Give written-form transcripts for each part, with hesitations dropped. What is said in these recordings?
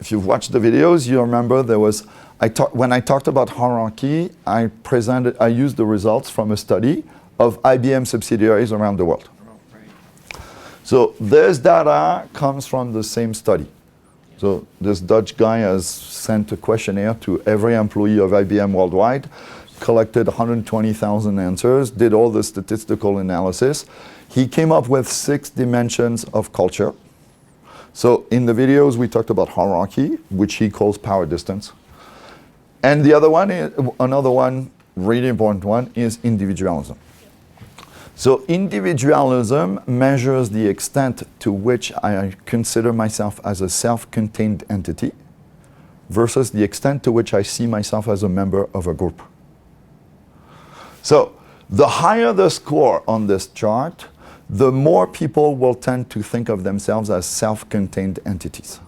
if you've watched the videos, you remember there was, when I talked about hierarchy, I used the results from a study of IBM subsidiaries around the world. So this data comes from the same study. So this Dutch guy has sent a questionnaire to every employee of IBM worldwide, collected 120,000 answers, did all the statistical analysis. He came up with 6 dimensions of culture. So in the videos, we talked about hierarchy, which he calls power distance. And the other one, another one, really important one, is individualism. So individualism measures the extent to which I consider myself as a self-contained entity versus the extent to which I see myself as a member of a group. So the higher the score on this chart, the more people will tend to think of themselves as self-contained entities.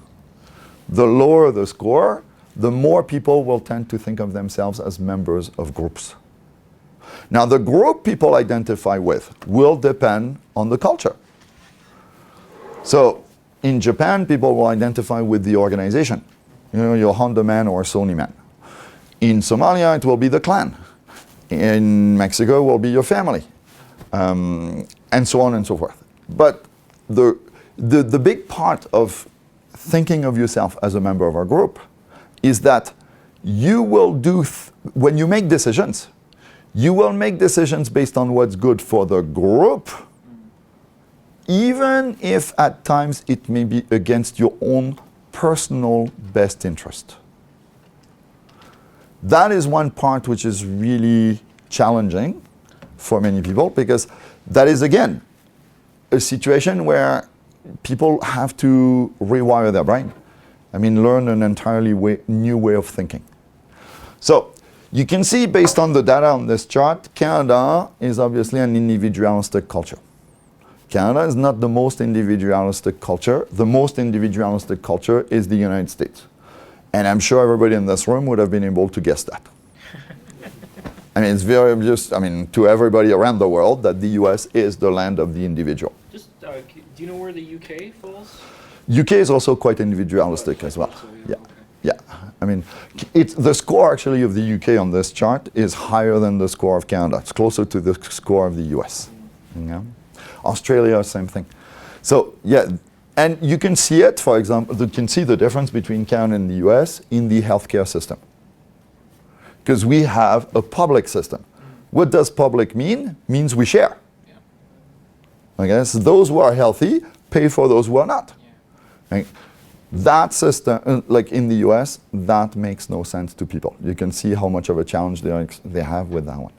The lower the score, the more people will tend to think of themselves as members of groups. Now, the group people identify with will depend on the culture. So, in Japan, people will identify with the organization. You know, your Honda man or Sony man. In Somalia, it will be the clan. In Mexico, it will be your family. And so on and so forth. But the big part of thinking of yourself as a member of a group is that you will do, when you make decisions, you will make decisions based on what's good for the group, even if at times it may be against your own personal best interest. That is one part which is really challenging for many people, because that is, again, a situation where people have to rewire their brain. I mean, learn an entirely new way of thinking. So, you can see, based on the data on this chart, Canada is obviously an individualistic culture. Canada is not the most individualistic culture. The most individualistic culture is the United States. And I'm sure everybody in this room would have been able to guess that. I mean, it's very obvious, I mean, to everybody around the world that the US is the land of the individual. Just, do you know where the UK falls? UK is also quite individualistic as well. Yeah. Yeah, I mean, the score actually of the UK on this chart is higher than the score of Canada. It's closer to the score of the US. Yeah. Australia, same thing. So, yeah, and you can see it, for example, you can see the difference between Canada and the US in the healthcare system. Because we have a public system. What does public mean? Means we share. Yeah. Okay, so those who are healthy pay for those who are not. Yeah. Right? That system, like in the US, that makes no sense to people. You can see how much of a challenge they have with that one.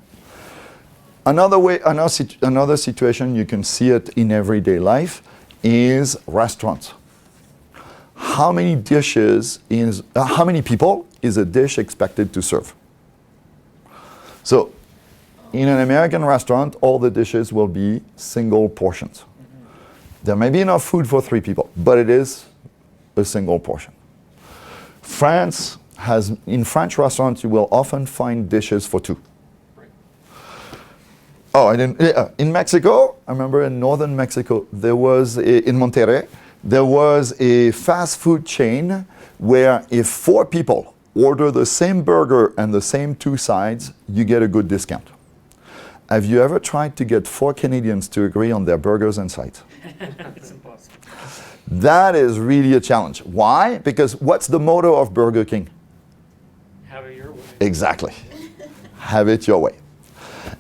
Another situation, you can see it in everyday life, is restaurants. How many people is a dish expected to serve? So, in an American restaurant, all the dishes will be single portions. There may be enough food for 3 people, but it is a single portion. In French restaurants, you will often find dishes for 2. Oh, in Mexico, I remember in northern Mexico, in Monterrey, there was a fast food chain where if 4 people order the same burger and the same 2 sides, you get a good discount. Have you ever tried to get 4 Canadians to agree on their burgers and sides? It's impossible. That is really a challenge. Why? Because what's the motto of Burger King? Have it your way. Exactly. Have it your way.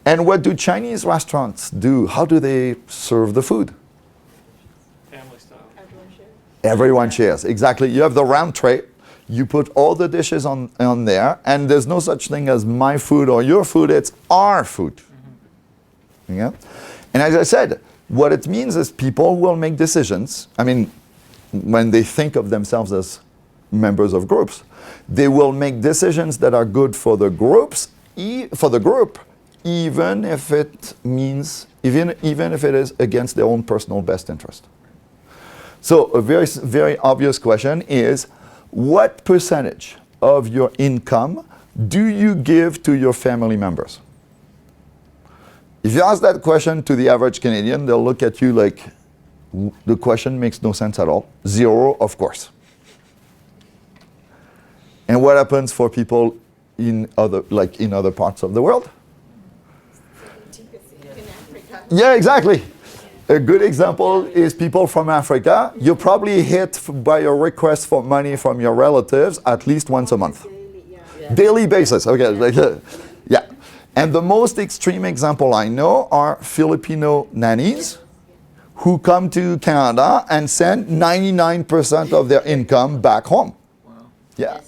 And what do Chinese restaurants do? How do they serve the food? Family style. Everyone shares. Everyone shares. Exactly. You have the round tray. You put all the dishes on there, and there's no such thing as my food or your food. It's our food. Mm-hmm. Yeah? And as I said, what it means is people will make decisions. I mean, when they think of themselves as members of groups, they will make decisions that are good for the group, even if it is against their own personal best interest. So a very, very obvious question is, what percentage of your income do you give to your family members? If you ask that question to the average Canadian, they'll look at you like the question makes no sense at all. 0, of course. And what happens for people in other parts of the world? Yeah, exactly. A good example is people from Africa. You're probably hit by a request for money from your relatives at least once a month. Daily basis, okay. Yeah. And the most extreme example I know are Filipino nannies who come to Canada and send 99% of their income back home. Yeah.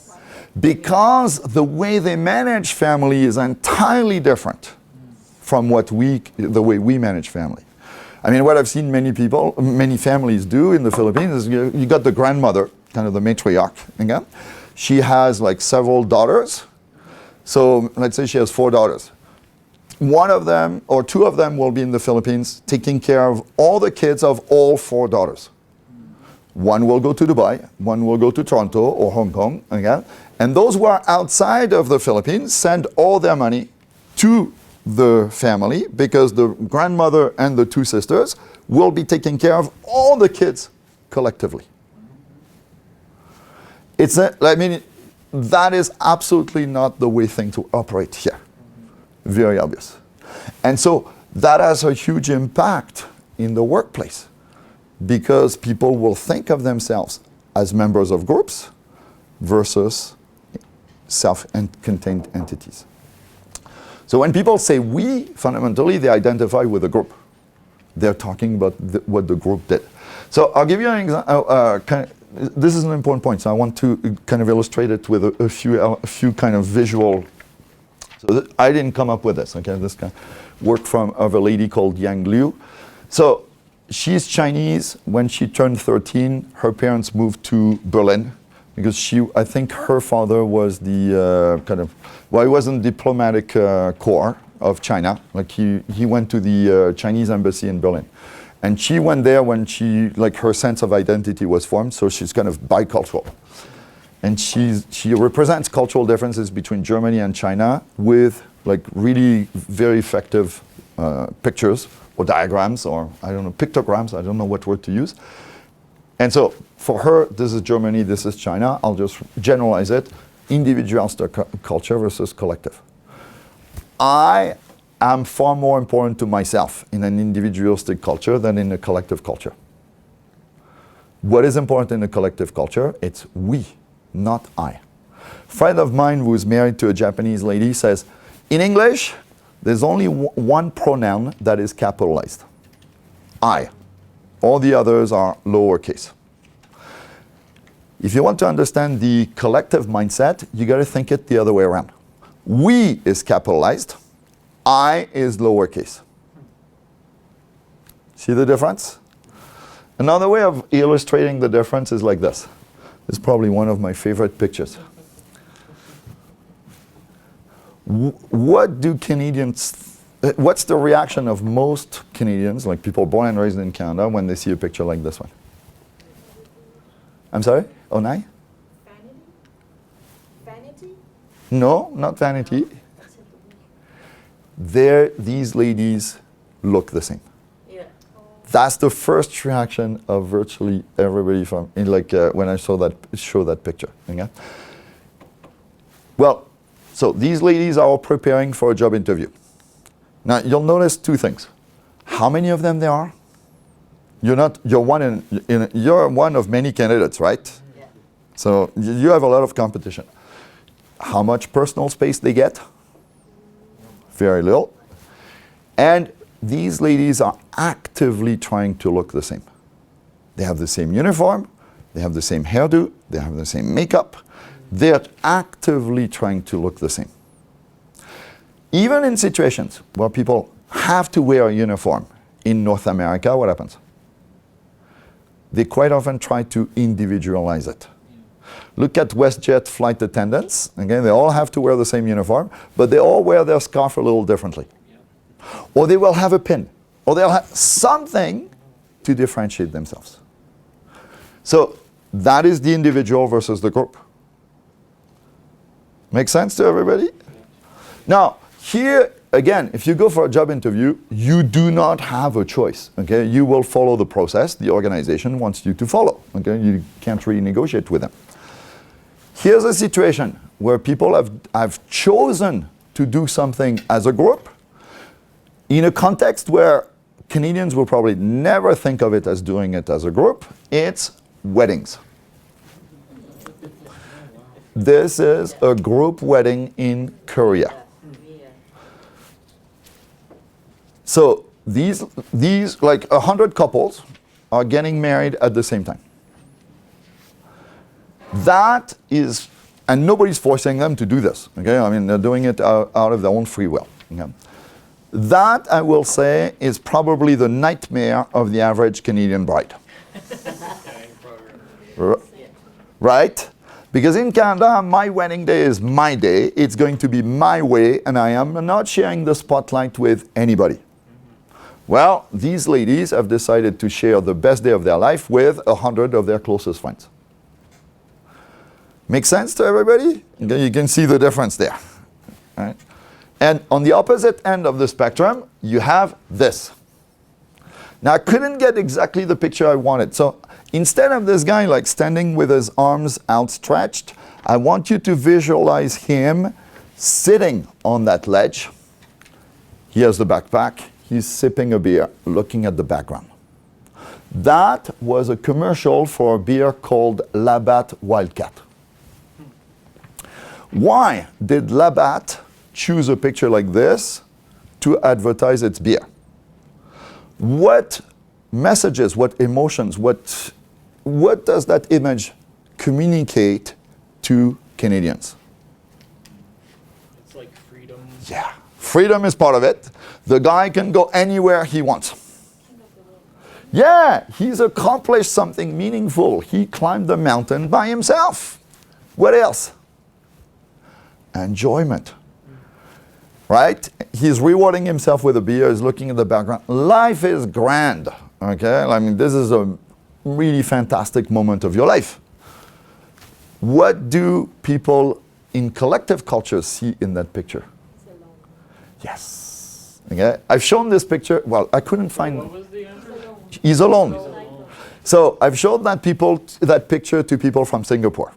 Because the way they manage family is entirely different from the way we manage family. I mean, what I've seen many families do in the Philippines is you got the grandmother, kind of the matriarch, again. She has like several daughters. So let's say she has 4 daughters. One of them or 2 of them will be in the Philippines taking care of all the kids of all 4 daughters. One will go to Dubai, one will go to Toronto or Hong Kong, again. And those who are outside of the Philippines send all their money to the family because the grandmother and the 2 sisters will be taking care of all the kids collectively. That is absolutely not the way things operate here. Very obvious. And so that has a huge impact in the workplace because people will think of themselves as members of groups versus self-contained entities. So when people say we, fundamentally, they identify with a group. They're talking about what the group did. So I'll give you an example. This is an important point, so I want to kind of illustrate it with a few kind of visual. So I didn't come up with this, okay? This kind of work of a lady called Yang Liu. So she's Chinese. When she turned 13, her parents moved to Berlin because I think her father was the he was in the diplomatic corps of China. Like he went to the Chinese embassy in Berlin. And she went there when her sense of identity was formed, so she's kind of bicultural. And she represents cultural differences between Germany and China with really very effective pictures or diagrams or, I don't know, pictograms, I don't know what word to use. And so for her, this is Germany, this is China. I'll just generalize it. Individualistic culture versus collective. I am far more important to myself in an individualistic culture than in a collective culture. What is important in a collective culture? It's we, not I. A friend of mine who is married to a Japanese lady says, in English, there's only one pronoun that is capitalized. I. All the others are lowercase. If you want to understand the collective mindset, you got to think it the other way around. We is capitalized. I is lowercase. See the difference? Another way of illustrating the difference is like this. This is probably one of my favorite pictures. What do Canadians, what's the reaction of most Canadians, like people born and raised in Canada, when they see a picture like this one? I'm sorry? Onai? Vanity? Vanity? No, not vanity. These ladies look the same. Yeah. That's the first reaction of virtually everybody when I show that picture. Okay? Well, so these ladies are all preparing for a job interview. Now you'll notice 2 things. How many of them there are? You're one of many candidates, right? Yeah. So you have a lot of competition. How much personal space they get? Very little. And these ladies are actively trying to look the same. They have the same uniform, they have the same hairdo, they have the same makeup. They're actively trying to look the same. Even in situations where people have to wear a uniform in North America, what happens? They quite often try to individualize it. Look at WestJet flight attendants. Again, they all have to wear the same uniform, but they all wear their scarf a little differently. Yeah. Or they will have a pin, or they'll have something to differentiate themselves. So that is the individual versus the group. Make sense to everybody? Yeah. Now, here, again, if you go for a job interview, you do not have a choice. Okay? You will follow the process the organization wants you to follow. Okay? You can't really negotiate with them. Here's a situation where people have chosen to do something as a group in a context where Canadians will probably never think of it as doing it as a group. It's weddings. This is a group wedding in Korea. So these like 100 couples are getting married at the same time. That is, and nobody's forcing them to do this. Okay, I mean they're doing it out of their own free will. Okay? That, I will say, is probably the nightmare of the average Canadian bride. Right? Because in Canada, my wedding day is my day. It's going to be my way, and I am not sharing the spotlight with anybody. Well, these ladies have decided to share the best day of their life with 100 of their closest friends. Make sense to everybody? You can see the difference there. Right? And on the opposite end of the spectrum, you have this. Now, I couldn't get exactly the picture I wanted. So instead of this guy like standing with his arms outstretched, I want you to visualize him sitting on that ledge. He has the backpack. He's sipping a beer, looking at the background. That was a commercial for a beer called Labatt Wildcat. Why did Labatt choose a picture like this to advertise its beer? What messages, what emotions, what does that image communicate to Canadians? It's like freedom. Yeah, freedom is part of it. The guy can go anywhere he wants. Yeah, he's accomplished something meaningful. He climbed the mountain by himself. What else? Enjoyment. Right? He's rewarding himself with a beer, he's looking at the background. Life is grand, okay? I mean, this is a really fantastic moment of your life. What do people in collective culture see in that picture? Yes. Okay? I've shown this picture, well, I couldn't find... What was the answer? He's alone. So I've showed that picture to people from Singapore.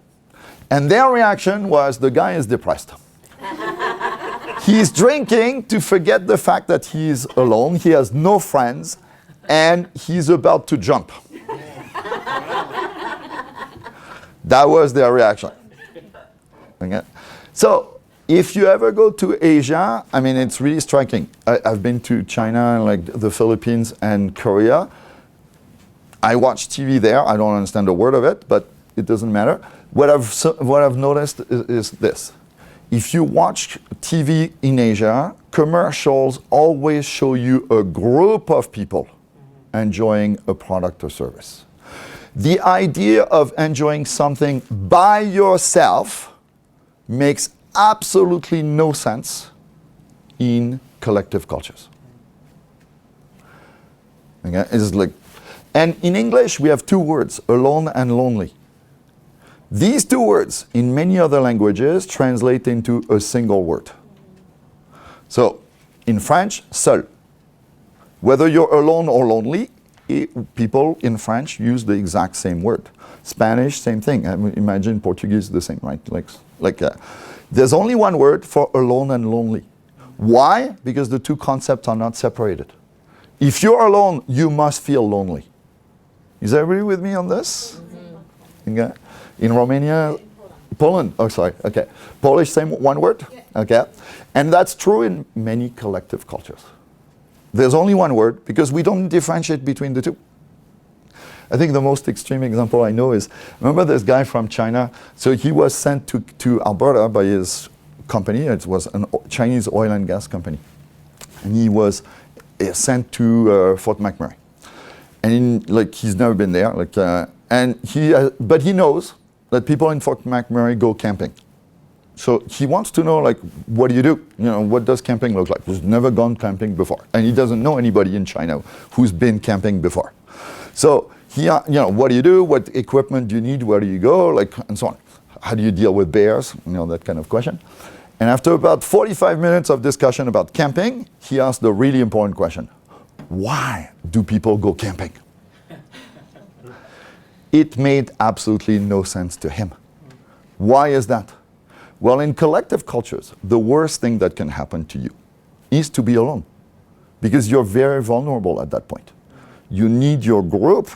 And their reaction was, the guy is depressed. He's drinking to forget the fact that he's alone, he has no friends, and he's about to jump. That was their reaction. Okay? So, if you ever go to Asia, I mean, it's really striking. I've been to China, like the Philippines and Korea. I watch TV there. I don't understand a word of it, but it doesn't matter. What I've noticed is this. If you watch TV in Asia, commercials always show you a group of people enjoying a product or service. The idea of enjoying something by yourself makes absolutely no sense in collective cultures. Okay? It's like, and in English, we have two words, alone and lonely. These two words, in many other languages, translate into a single word. So, in French, seul. Whether you're alone or lonely, people in French use the exact same word. Spanish, same thing. I mean, imagine Portuguese, the same, right? There's only one word for alone and lonely. Why? Because the two concepts are not separated. If you're alone, you must feel lonely. Is everybody with me on this? Okay. In Romania, Poland, oh sorry, okay. Polish, same one word, okay. And that's true in many collective cultures. There's only one word because we don't differentiate between the two. I think the most extreme example I know is, remember this guy from China? So he was sent to Alberta by his company. It was a Chinese oil and gas company. And he was sent to Fort McMurray. And he's never been there. But he knows that people in Fort McMurray go camping. So he wants to know, what do you do? What does camping look like? He's never gone camping before. And he doesn't know anybody in China who's been camping before. So, what do you do? What equipment do you need? Where do you go? And so on. How do you deal with bears? That kind of question. And after about 45 minutes of discussion about camping, he asked the really important question. Why do people go camping? It made absolutely no sense to him. Why is that? Well, in collective cultures, the worst thing that can happen to you is to be alone, because you're very vulnerable at that point. You need your group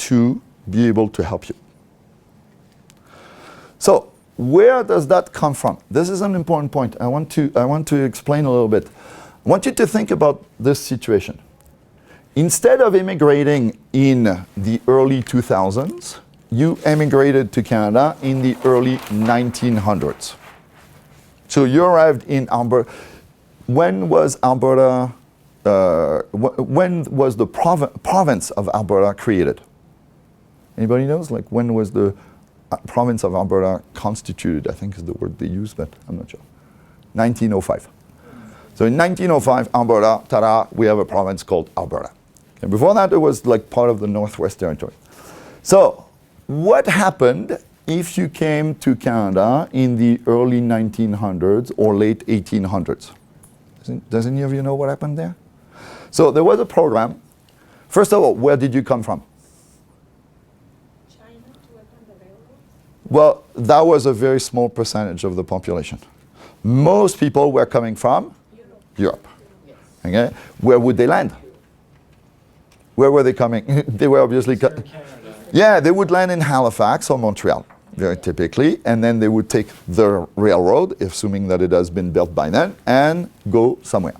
to be able to help you. So, where does that come from? This is an important point. I want to explain a little bit. I want you to think about this situation. Instead of immigrating in the early 2000s, you emigrated to Canada in the early 1900s. So you arrived in Alberta. When was Alberta, when was the province of Alberta created? Anybody knows? Like, when was the province of Alberta constituted? I think is the word they use, but I'm not sure. 1905. So in 1905, Alberta, ta-da, we have a province called Alberta. And before that, it was like part of the Northwest Territory. So what happened if you came to Canada in the early 1900s or late 1800s? Does any of you know what happened there? So there was a program. First of all, where did you come from? China to work on the railroads? Well, that was a very small percentage of the population. Most people were coming from Europe. Okay? Where would they land? Where were they coming? They were obviously... Yeah, they would land in Halifax or Montreal, very typically, and then they would take the railroad, assuming that it has been built by then, and go somewhere.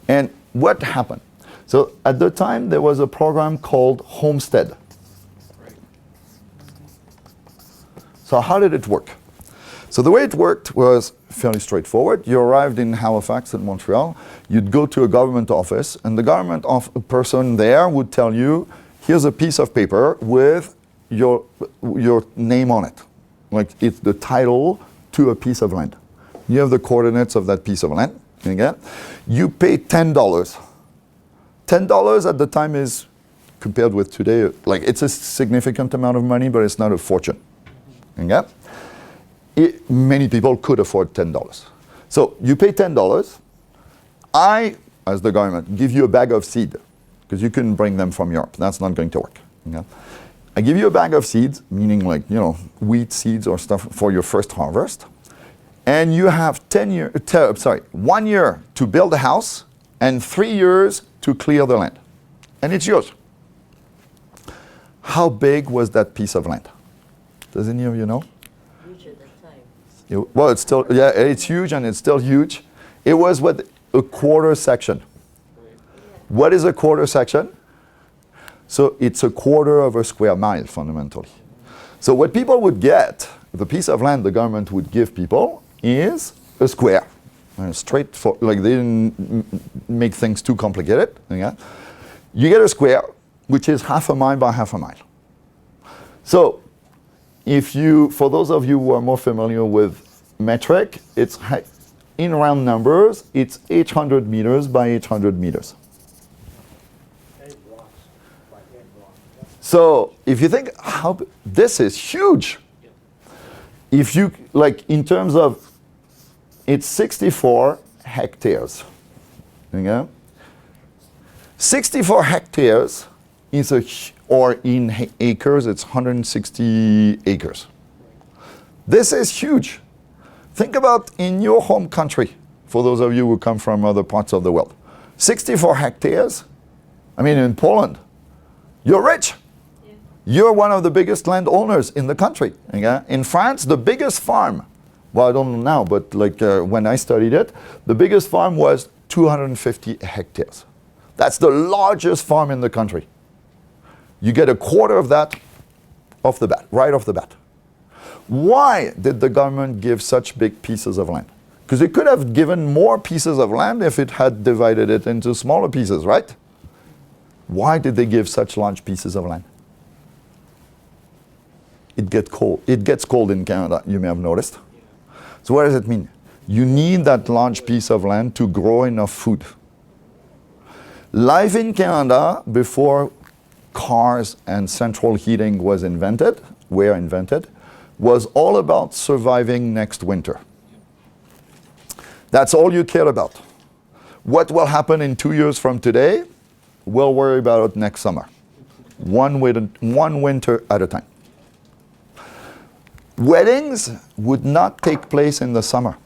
And what happened? So at the time, there was a program called Homestead. So how did it work? So the way it worked was fairly straightforward. You arrived in Halifax and Montreal, you'd go to a government office, and the government person there would tell you, here's a piece of paper with your name on it. Like, it's the title to a piece of land. You have the coordinates of that piece of land. Okay? You pay $10. $10 at the time is, compared with today, like, it's a significant amount of money, but it's not a fortune. Okay? Many people could afford $10. So you pay $10. I, as the government, give you a bag of seed, because you couldn't bring them from Europe. That's not going to work. Okay? I give you a bag of seeds, meaning, like, you know, wheat seeds or stuff for your first harvest, and you have 1 year to build a house and 3 years to clear the land, and it's yours. How big was that piece of land? Does any of you know? Huge at the time. Well, it's still, yeah, it's huge, and it's still huge. It was what, a quarter section. What is a quarter section? So it's a quarter of a square mile, fundamentally. So what people would get, the piece of land the government would give people, is a square. Straight for, like, they didn't make things too complicated. Okay? You get a square, which is half a mile by half a mile. So if you, for those of you who are more familiar with metric, it's in round numbers, it's 800 meters by 800 meters. So if you think how this is huge, if you, like, in terms of, it's 64 hectares. Okay? 64 hectares is or in acres, it's 160 acres. This is huge. Think about in your home country, for those of you who come from other parts of the world. 64 hectares, I mean, in Poland, you're rich. Yeah. You're one of the biggest landowners in the country. Okay? In France, the biggest farm, well, I don't know now, but like when I studied it, the biggest farm was 250 hectares. That's the largest farm in the country. You get a quarter of that off the bat, right off the bat. Why did the government give such big pieces of land? Because it could have given more pieces of land if it had divided it into smaller pieces, right? Why did they give such large pieces of land? It gets cold. It gets cold in Canada, you may have noticed. So what does it mean? You need that large piece of land to grow enough food. Life in Canada before cars and central heating were invented, was all about surviving next winter. That's all you cared about. What will happen in 2 years from today, we'll worry about it next summer. One winter at a time. Weddings would not take place in the summer.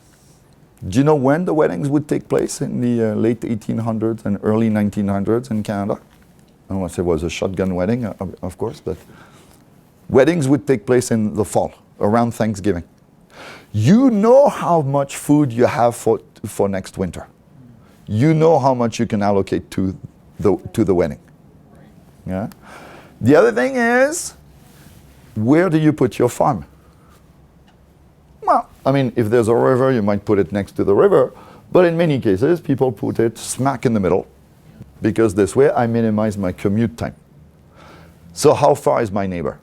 Do you know when the weddings would take place? In the late 1800s and early 1900s in Canada? Unless it was a shotgun wedding, of course, but weddings would take place in the fall, around Thanksgiving. You know how much food you have for next winter. You know how much you can allocate to the wedding. Yeah? The other thing is, where do you put your farm? Well, I mean, if there's a river, you might put it next to the river, but in many cases, people put it smack in the middle, because this way I minimize my commute time. So how far is my neighbor?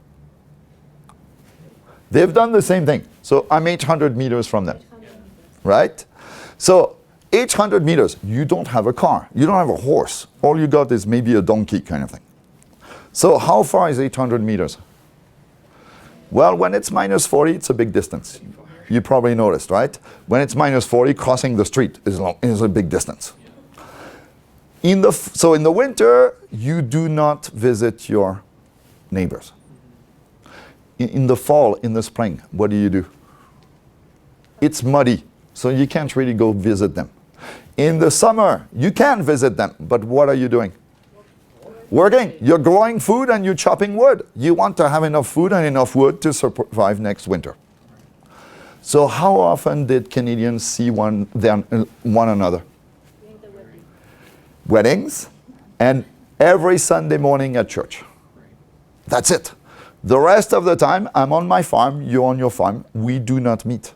They've done the same thing. So I'm 800 meters from them, right? So 800 meters, you don't have a car, you don't have a horse. All you got is maybe a donkey kind of thing. So how far is 800 meters? Well, when it's minus 40, it's a big distance. You probably noticed, right? When it's minus 40, crossing the street is a big distance. So in the winter, you do not visit your neighbors. In the fall, in the spring, what do? It's muddy, so you can't really go visit them. In the summer, you can visit them, but what are you doing? Working. You're growing food and you're chopping wood. You want to have enough food and enough wood to survive next winter. So how often did Canadians see one another? Weddings, and every Sunday morning at church. That's it. The rest of the time, I'm on my farm, you're on your farm. We do not meet.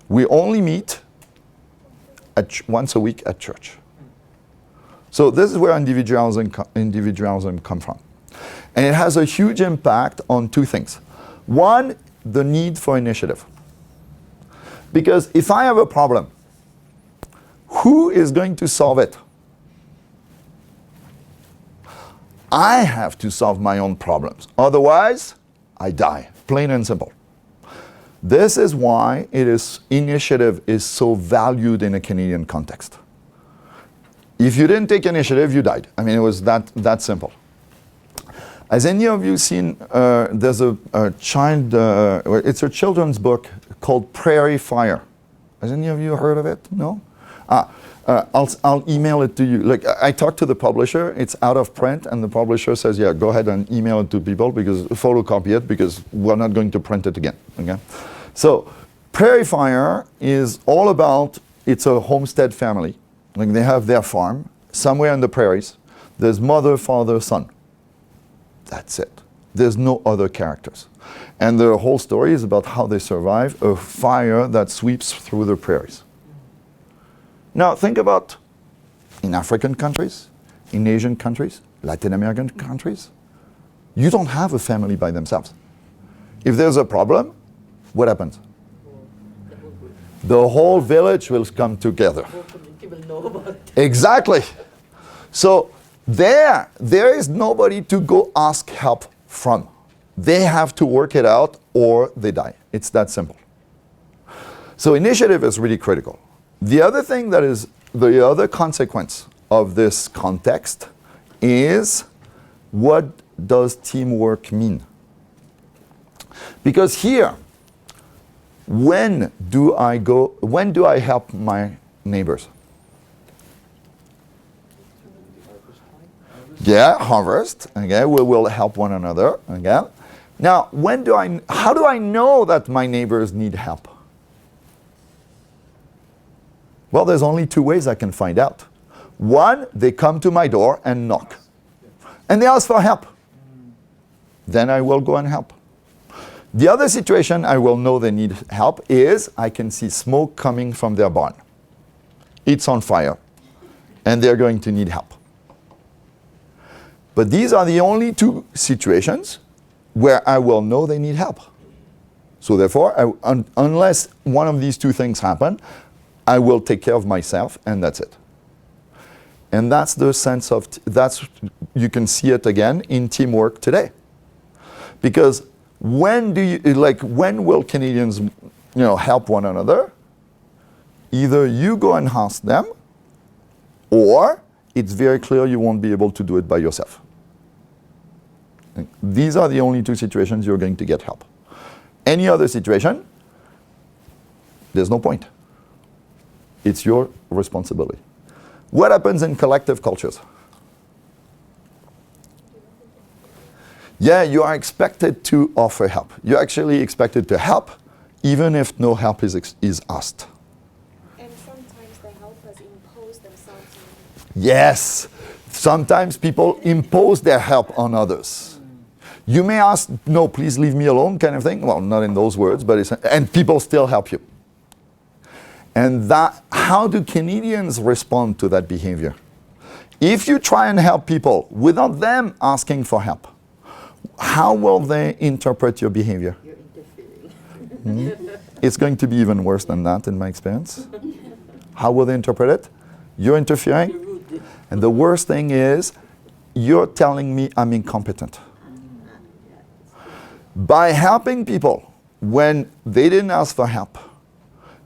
We only meet once a week at church. So this is where individualism comes from. And it has a huge impact on two things. One, the need for initiative. Because if I have a problem, who is going to solve it? I have to solve my own problems. Otherwise, I die. Plain and simple. This is why initiative is so valued in a Canadian context. If you didn't take initiative, you died. I mean, it was that simple. Has any of you seen, there's a child, it's a children's book called Prairie Fire. Has any of you heard of it? No? I'll email it to you. Like, I talked to the publisher, it's out of print, and the publisher says, yeah, go ahead and email it to people, because photocopy it, because we're not going to print it again. Okay? So, Prairie Fire is all about, it's a homestead family. Like, they have their farm somewhere in the prairies. There's mother, father, son. That's it. There's no other characters. And the whole story is about how they survive a fire that sweeps through the prairies. Now think about in African countries, in Asian countries, Latin American countries, you don't have a family by themselves. If there's a problem, what happens? The whole village will come together. Exactly. So there is nobody to go ask help from. They have to work it out or they die. It's that simple. So initiative is really critical. The other thing that is the other consequence of this context is, what does teamwork mean? Because here, when do I help my neighbors? Yeah, harvest. Okay, we will help one another. Okay. Now, how do I know that my neighbors need help? Well, there's only two ways I can find out. One, they come to my door and knock. And they ask for help. Then I will go and help. The other situation I will know they need help is I can see smoke coming from their barn. It's on fire. And they're going to need help. But these are the only two situations where I will know they need help. So therefore, unless one of these two things happen, I will take care of myself, and that's it. And that's the sense of, you can see it again in teamwork today. Because when will Canadians, help one another? Either you go and ask them, or it's very clear you won't be able to do it by yourself. These are the only two situations you're going to get help. Any other situation, there's no point. It's your responsibility. What happens in collective cultures? Yeah, you are expected to offer help. You're actually expected to help even if no help is asked. And sometimes the helpers impose themselves on Yes, sometimes people impose their help on others. You may ask, no, please leave me alone, kind of thing. Well, not in those words, but and people still help you. And how do Canadians respond to that behavior? If you try and help people without them asking for help, how will they interpret your behavior? You're interfering. It's going to be even worse than that in my experience. How will they interpret it? You're interfering? And the worst thing is, you're telling me I'm incompetent. By helping people when they didn't ask for help,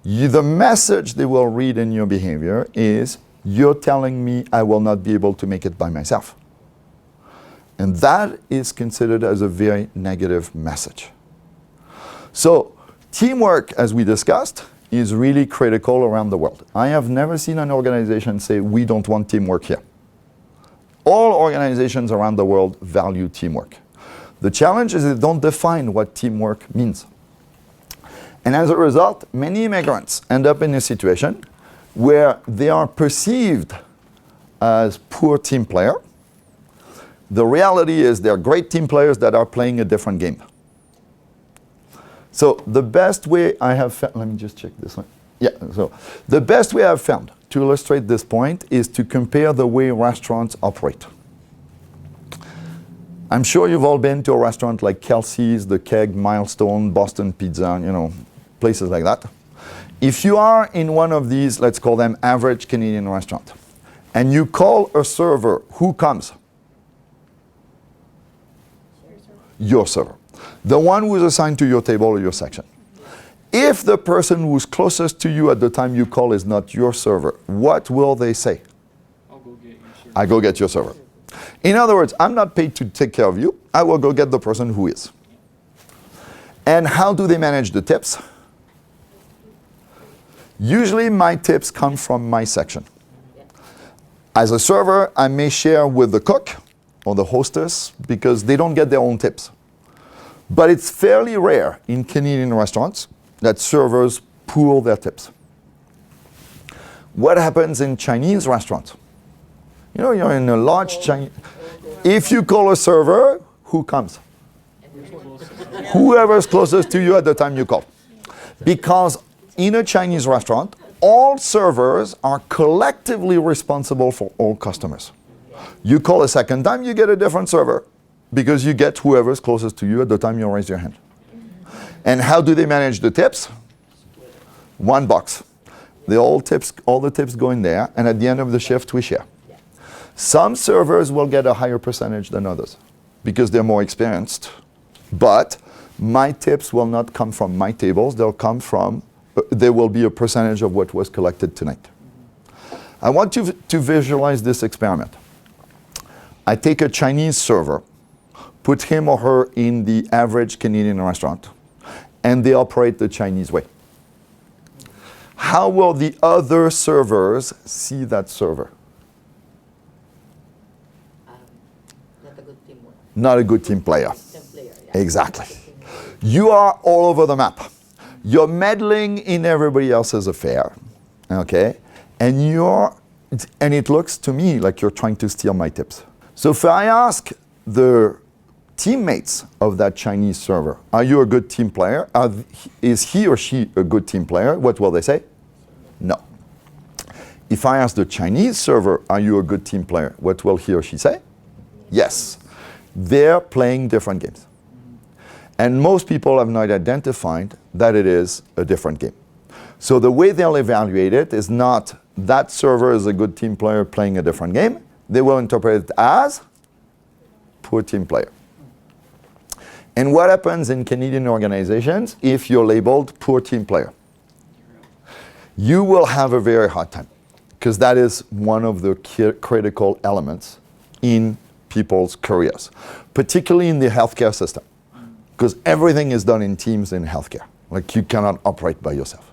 the message they will read in your behavior is, you're telling me I will not be able to make it by myself. And that is considered as a very negative message. So, teamwork, as we discussed, is really critical around the world. I have never seen an organization say, we don't want teamwork here. All organizations around the world value teamwork. The challenge is they don't define what teamwork means. And as a result, many immigrants end up in a situation where they are perceived as poor team players. The reality is they're great team players that are playing a different game. So the best way I have found, let me just check this one. Yeah, so the best way I've found to illustrate this point is to compare the way restaurants operate. I'm sure you've all been to a restaurant like Kelsey's, The Keg, Milestone, Boston Pizza, places like that. If you are in one of these, let's call them average Canadian restaurant, and you call a server, who comes? Your server. The one who is assigned to your table or your section. If the person who's closest to you at the time you call is not your server, what will they say? I'll go get your server. I go get your server. In other words, I'm not paid to take care of you. I will go get the person who is. And how do they manage the tips? Usually my tips come from my section. As a server, I may share with the cook or the hostess because they don't get their own tips. But it's fairly rare in Canadian restaurants that servers pool their tips. What happens in Chinese restaurants? You're in a large Chinese. If you call a server, who comes? Whoever's closest to you at the time you call. Because in a Chinese restaurant, all servers are collectively responsible for all customers. You call a second time, you get a different server because you get whoever's closest to you at the time you raise your hand. And how do they manage the tips? One box. All the tips go in there, and at the end of the shift, we share. Some servers will get a higher percentage than others because they're more experienced. But my tips will not come from my tables. There will be a percentage of what was collected tonight. I want you to visualize this experiment. I take a Chinese server, put him or her in the average Canadian restaurant, and they operate the Chinese way. How will the other servers see that server? Not a good teamwork. Not a good team player. Team player, yeah. Exactly. You are all over the map. You're meddling in everybody else's affair, okay? And it looks to me like you're trying to steal my tips. So if I ask the teammates of that Chinese server, are you a good team player? Is he or she a good team player? What will they say? No. If I ask the Chinese server, are you a good team player? What will he or she say? Yes. They're playing different games. And most people have not identified that it is a different game. So the way they'll evaluate it is not that server is a good team player playing a different game. They will interpret it as poor team player. And what happens in Canadian organizations if you're labeled poor team player? You will have a very hard time because that is one of the critical elements in people's careers, particularly in the healthcare system. Because everything is done in teams in healthcare. Like you cannot operate by yourself.